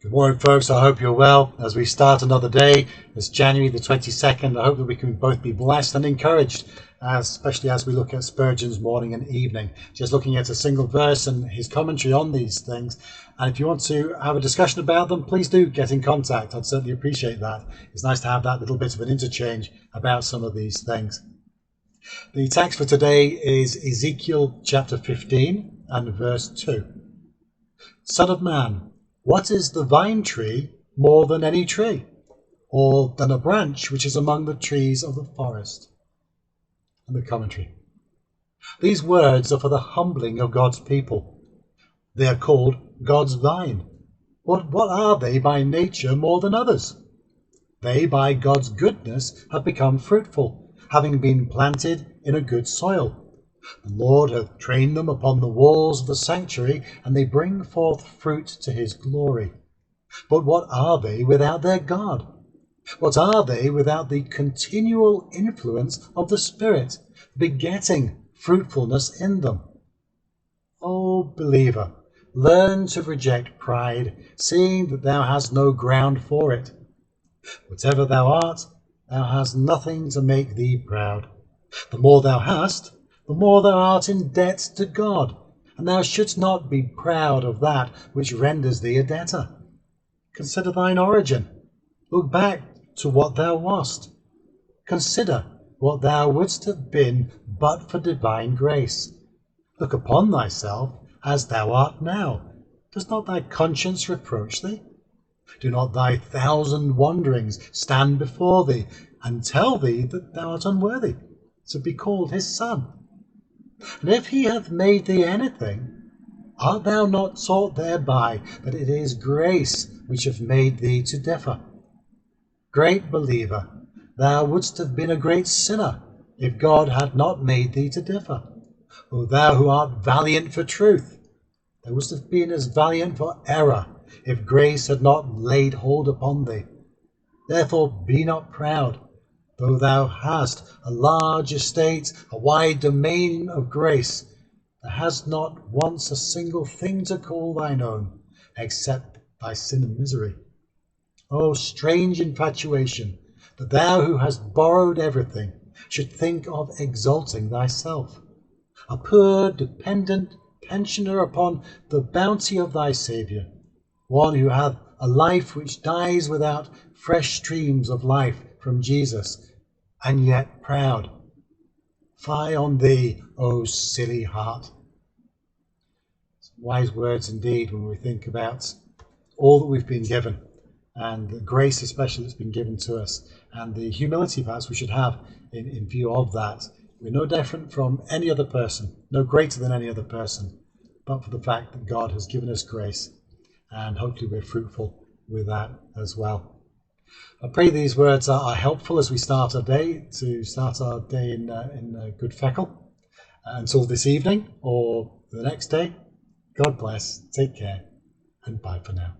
Good morning, folks. I hope you're well as we start another day. It's January the 22nd. I hope that we can both be blessed and encouraged, especially as we look at Spurgeon's morning and evening. Just looking at a single verse and his commentary on these things. And if you want to have a discussion about them, please do get in contact. I'd certainly appreciate that. It's nice to have that little bit of an interchange about some of these things. The text for today is Ezekiel chapter 15 and verse 2. Son of man, what is the vine tree more than any tree, or than a branch which is among the trees of the forest? And the commentary. These words are for the humbling of God's people. They are called God's vine. What are they by nature more than others? They, by God's goodness, have become fruitful, having been planted in a good soil. The Lord hath trained them upon the walls of the sanctuary, and they bring forth fruit to his glory. But what are they without their God? What are they without the continual influence of the Spirit, begetting fruitfulness in them? O believer, learn to reject pride, seeing that thou hast no ground for it. Whatever thou art, thou hast nothing to make thee proud. The more thou hast, the more thou art in debt to God, and thou shouldst not be proud of that which renders thee a debtor. Consider thine origin. Look back to what thou wast. Consider what thou wouldst have been but for divine grace. Look upon thyself as thou art now. Does not thy conscience reproach thee? Do not thy 1,000 wanderings stand before thee, and tell thee that thou art unworthy to be called his son? And if he hath made thee anything, art thou not taught thereby that it is grace which hath made thee to differ? Great believer, thou wouldst have been a great sinner if God had not made thee to differ. O thou who art valiant for truth, thou wouldst have been as valiant for error if grace had not laid hold upon thee. Therefore be not proud, though thou hast a large estate, a wide domain of grace, thou hast not once a single thing to call thine own, except thy sin and misery. O strange infatuation, that thou who hast borrowed everything should think of exalting thyself, a poor dependent pensioner upon the bounty of thy Saviour, one who hath a life which dies without fresh streams of life from Jesus, and yet proud. Fie on thee, O silly heart. Some wise words indeed when we think about all that we've been given, and the grace especially that's been given to us, and the humility perhaps we should have in view of that. We're no different from any other person, no greater than any other person, but for the fact that God has given us grace, and hopefully we're fruitful with that as well. I pray these words are helpful as we start our day, in good feckle. Until this evening or the next day, God bless, take care, and bye for now.